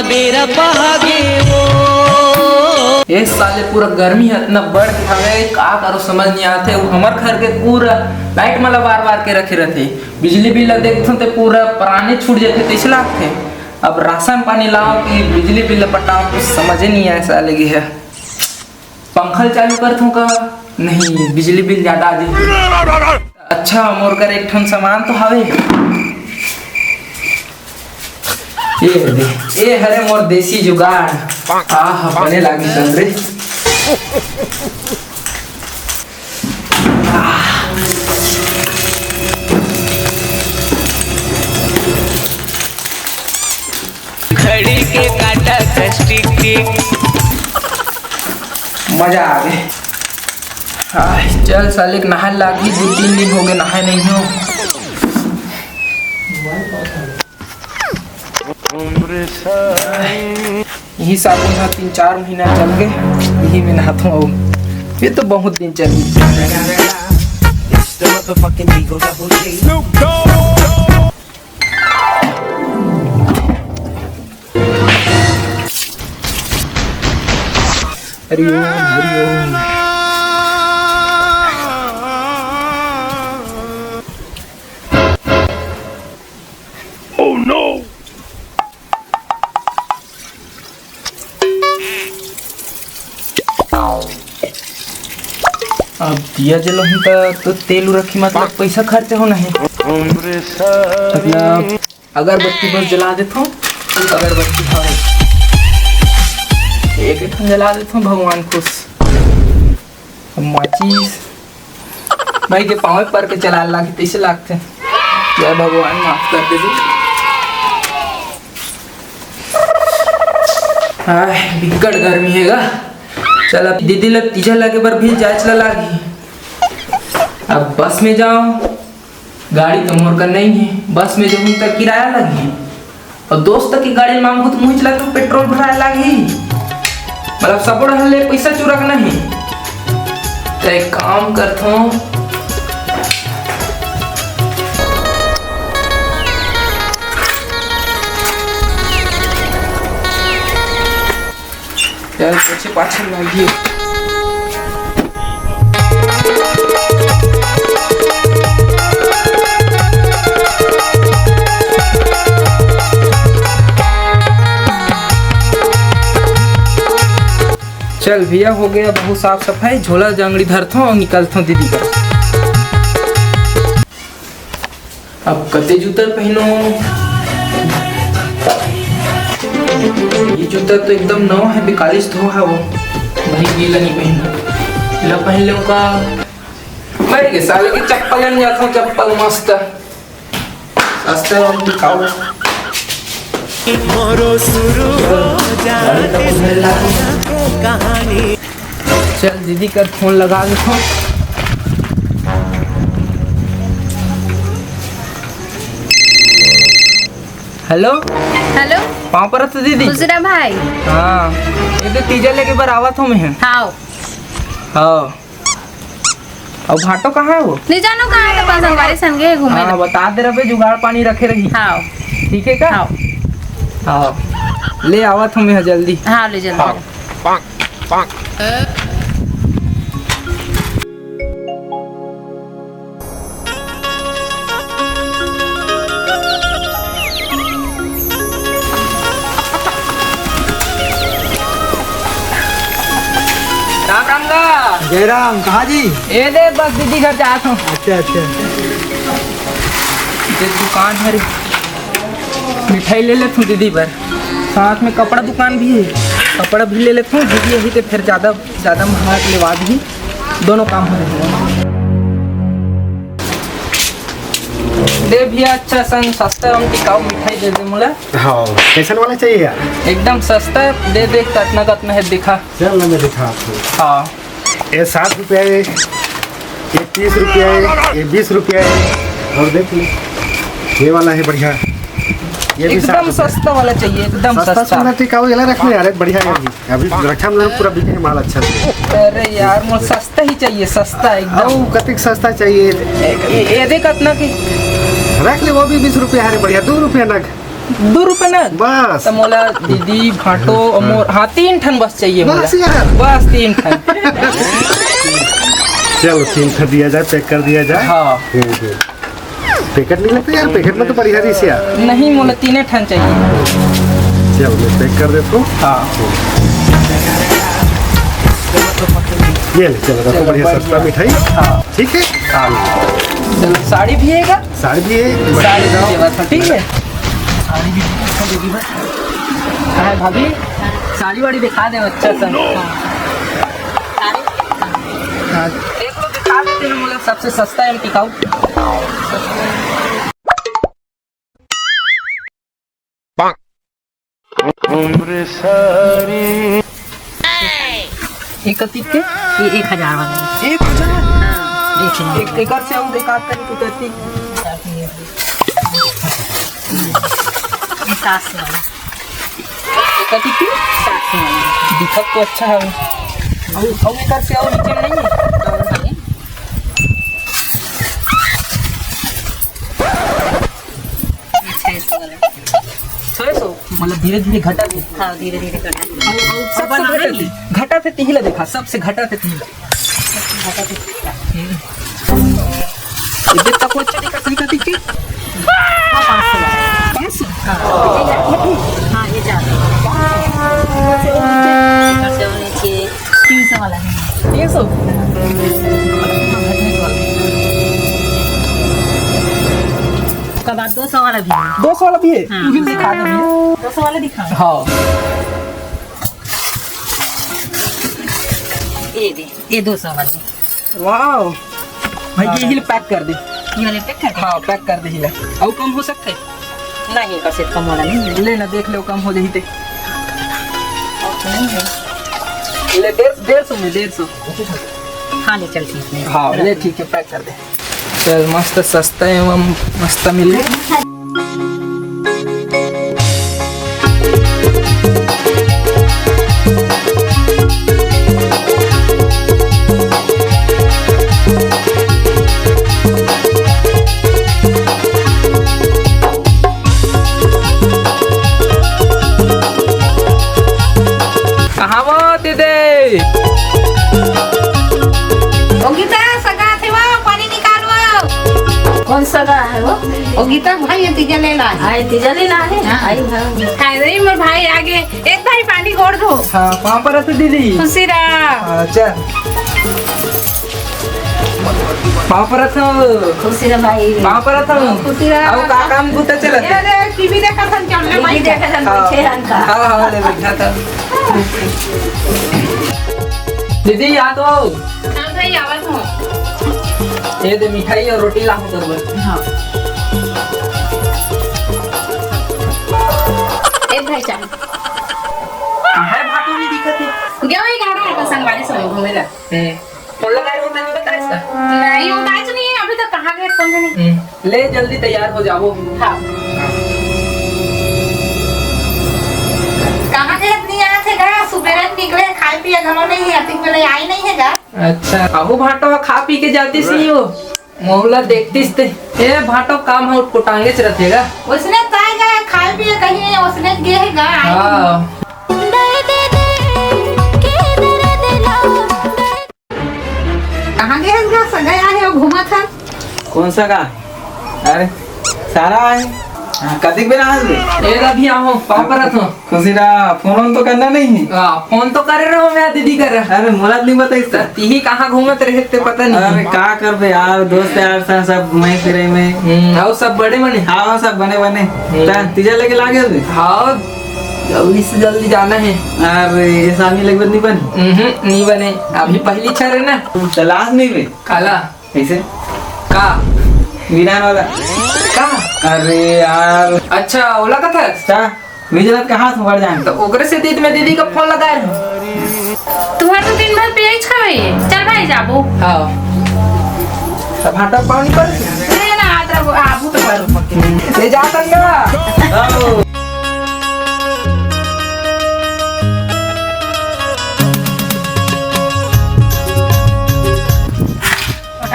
बेरा पागे वो। ये साले पूरा गर्मी है इतना बढ़ के हमें का करो समझ नहीं आते। वो हमार घर के पूरा लाइट मला बार के रखे रहते, बिजली बिल देखते तो पूरा पुराने छूट जाते तीस लाख थे। अब राशन पानी लाओ कि बिजली बिल पटाओ कुछ समझ ही नहीं आया साले की है। पंखा चालू कर दूं का नहीं, बिजली बिल ज्यादा आ जाए। अच्छा मोर कर एक ठन सामान तो हवे, ये हरे मोर देसी जुगाड़ बने लागी सन रे। घड़ी के काटा कष्टिक मजा आ गए। चल साले नहा लागी, 2-3 दिन हो गए नहाए नहीं हो। यही साबुन है 3-4 महीना चल गए, यही में नहाता हूँ। ये तो बहुत दिन चल हरिओम। Oh no! अब दिया जलहूँ तो तेल रखी, मतलब पैसा खर्च हो नहीं। मतलब अगरबत्ती बस जला देता हूँ, अगरबत्ती हाँ एक जला देता हूँ, भगवान खुश। अब माचिस भाई के पाँव पर के चला लागे तैसे लागते। जय भगवान माफ कर दीजिए। बिकट गर्मी हैगा। चल अब दीदी लग तीजा लगे पर भी जांच लागी। अब बस में जाओ, गाड़ी तो मोर का नहीं है, बस में जाऊँ तक किराया लगी। और दोस्त की गाड़ी मांगू तो मुझे लगा पेट्रोल भराया लगी। मतलब सब रहले पैसा चुरा के नहीं। तो एक काम करता हूँ, चल पीछे पाछल लगी। चल भैया हो गया बहुत साफ सफाई, झोला जंगड़ी धरता हूँ और निकलता हूँ दीदी का। अब कते जूता पहनो, ये जूता तो एकदम नवा है, 42 धो है वो भाई, गीला नहीं पहना। ला पहन लूँ का मैं के साले की चप्पल लेने जाता हूँ, चप्पल मस्त सस्ते और दिखाओ। चल दीदी का फोन लगा देता हूँ। हेलो हेलो, कहाँ पर तो दीदी? गुजरा भाई। हाँ ये तो तीजा लेके बरावत हूँ मैं। हाँ हाँ और भाटो कहाँ है वो? नहीं जानो कहाँ है, तो पास हमारे संगे घूमे। हाँ बता दे रहे, जुगाड़ पानी रखे रही। हाँ ठीक है का? हाँ हाँ ले आवत हूँ मैं जल्दी। हाँ ले जल्दी। राम राम गा। जयराम कहाँ जी? ये दे बस दीदी घर जाता हूँ। अच्छा अच्छा। ये दुकान है, मिठाई ले लेता हूँ दीदी पर, साथ में कपड़ा दुकान भी है, कपड़ा भी ले लेता हूँ। दीदी यही तो फिर ज़्यादा महंगा के लेवा भी, दोनों काम हो रहे। दे भैया अच्छा सन सस्ता एवं टिकाऊ मिठाई दे दे मुझे। हाँ कैसन वाला चाहिए यार? एकदम सस्ता दे दे, कतना है दिखा। चल ना मैं दिखा आपको। हाँ ये 60 रुपया है, ये 30 रुपया है, ये 20 रुपया है। और देख लो ये वाला है बढ़िया, ये भी एकदम सस्ता वाला चाहिए, एकदम सस्ता। टिकाऊ वाला रखना यार, बढ़िया है। अभी रक्षा में पूरा बिके माल अच्छा से। अरे यार मुझे सस्ता ही चाहिए, सस्ता एकदम। कतिक सस्ता चाहिए? ये दे कितना की रख ले, वो भी 20 रुपया है बढ़िया। 2 रुपया नग। ₹2 ना बस तो मोला दीदी भाटो और मोर हाँ 3 ठन बस चाहिए मोला बस यार बस 3 ठन चलो 3 ठन दिया जाए, पैक कर दिया जाए। हाँ पैकेट नहीं लगता यार, पैकेट में तो बढ़िया रही से यार। नहीं मोला 3 ठन चाहिए। चलो मैं पैक कर देता हूँ। हाँ ये ले चलो, रखो बढ़िया सस्ता मिठाई। हाँ ठीक है। चलो साड़ी भी है क्या? साड़ी भी है, साड़ी भी बस ठीक है। साड़ी भी दीदी बस हाँ भाभी साड़ी वाड़ी दिखा दे अच्छा सा। हाँ एक लोग दिखा देते हैं मुझे सबसे सस्ता एवं टिकाऊ। एक कतिक के ये 1000 वाला 1000 एक एक से हम दिखा कर तू कहती 700 वाला एक कतिक के 700 वाला दिखत तो अच्छा है। और एक से और नीचे नहीं है। ये 600 वाला 600 मतलब धीरे धीरे घटा दे। हाँ धीरे धीरे करना सबसे घटा थे तिहिला देखा सबसे घटा थे तिहिला इधर तक अच्छा दिखा सही का दिखे 500 वाला 500 हाँ ये ज़्यादा से नीचे 300 वाला है 300 उसके बाद 200 वाला भी है 200 वाला भी है। हाँ। तू भी दिखा दे भैया। 200 वाला दिखा हाँ ये 200 वाला वाह भाई ये हिल पैक कर दे। ये वाले पैक कर हाँ पैक कर दे हिला और कम हो सकता है नहीं कर से कम वाला नहीं है ले ना देख लो कम हो जाही ते और तो नहीं है ले 150 में 150। हाँ ले चल ठीक है हाँ ले ठीक है पैक कर दे। चल मस्त सस्ता एवं मस्त मिल गया। कहाँ वो दीदी गीता सगा थे वो पानी निकालो। कौन सा का है वो ओ गीता भाई तीजा ले ला आई तीजा ले ला है आई हाँ खाए रे मोर भाई आगे एक भाई पानी घोड़ दो। हाँ कहाँ पर है दीदी? खुशी रहा अच्छा कहाँ पर था? खुशी रे भाई कहाँ पर था? खुशी रहा अब का काम गुता चला था? अरे टीवी देखा था चल ले भाई देखा था पीछे रंग का हाँ हाँ ले बैठा था। दीदी याद हो हां भाई आवाज हो ये दे मिठाई और रोटी ला कर बस। हाँ एक भाई चल है भाटो नहीं दिखत है। गया वही गाना है संगवारी सब घूमेला कौन लगा रहे हो मैंने बताया इसका? नहीं वो मैच नहीं है अभी तक कहां गए कौन नहीं। ले जल्दी तैयार हो जाओ। हां कहां गए इतनी आए थे गा सुबह निकले खाए पिए घरों नहीं है अतिक में आई नहीं है गा। अच्छा अबू भाटो खा पी के जाती सी हो मोहल्ला देखती थे ए भाटो काम है उसको टांगे से रखेगा। उसने ताए गए खाए पिए कहीं उसने गए है गा। हाँ कहां गए है गा सगाया है वो घूमा था। कौन सा का? अरे सारा है कदिक बेरा आज ए अभी आओ कहाँ पर हो? खुशीरा फोन तो करना नहीं है। फोन तो करे रहो मैं दीदी कर रहा। अरे मोला नहीं बताइस तीही कहाँ घूमत रहे थे पता नहीं। अरे का कर बे यार दोस्त यार सब मैं फिरे में और सब बड़े बने। हाँ सब बने बने तीजा लेके लागे बे। हाँ जल्दी से जल्दी जाना है। अरे ये सामी लगे नहीं बने नहीं बने अभी पहली छर है ना। तलाश नहीं बे काला कैसे का वीरान वाला का अरे यार अच्छा ओला का था अच्छा विजय का हाथ बढ़ जाए तो ओकरे से दीदी में दीदी का फोन लगाए रहो। तुम्हारा तो दिन भर पेज खावे चल भाई जाबो। हाँ तब भाटा पानी पर ले ना आदरा आबू तो करो ले जा तंगा।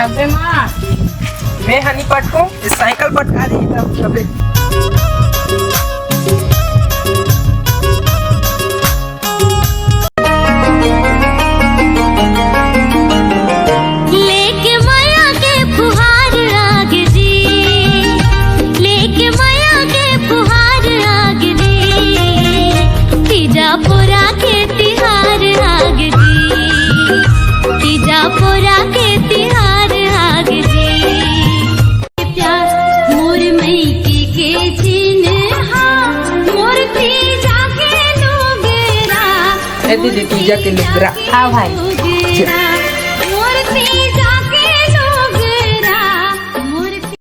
अबे मां मैं हनी पटको इस साइकिल पटका दी तब ए दीदी पिज्जा के लिए हाँ भाई